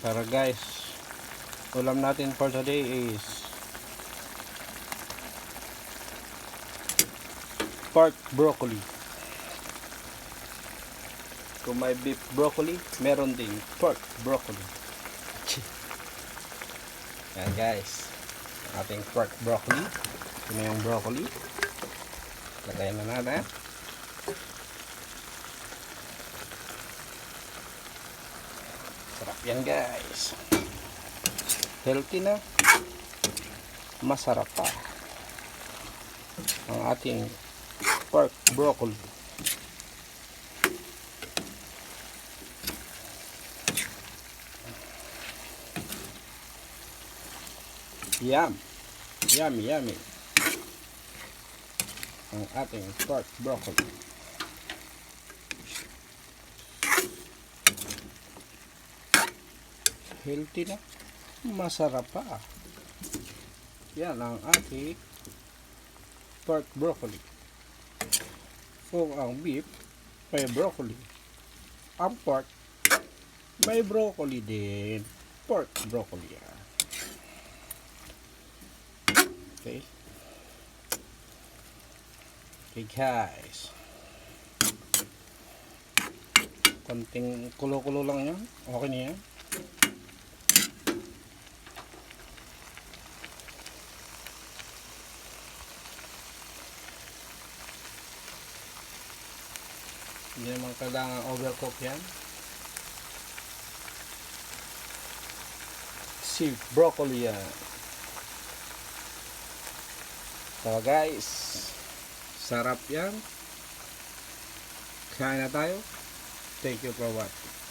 Tara guys, ulam natin for today is pork broccoli. Kung may beef broccoli, meron ding pork broccoli. Yan guys, ating pork broccoli. Ito na yung broccoli. Lagayan na natin. Sarap yan guys. Healthy na. Masarap pa ang ating pork broccoli. Yum. Yummy, yummy. Ang ating pork broccoli. Healthy na. Masarap pa. Yan ang ating pork broccoli. Kung ang beef may broccoli, ang pork may broccoli din. Pork broccoli yan. Okay. Okay guys. Konting kulo-kulo lang yan. Okay na yan. Hindi naman kailangan overcook yan. Si broccoli yan. So guys, sarap yan. Kain na tayo. Thank you for watching.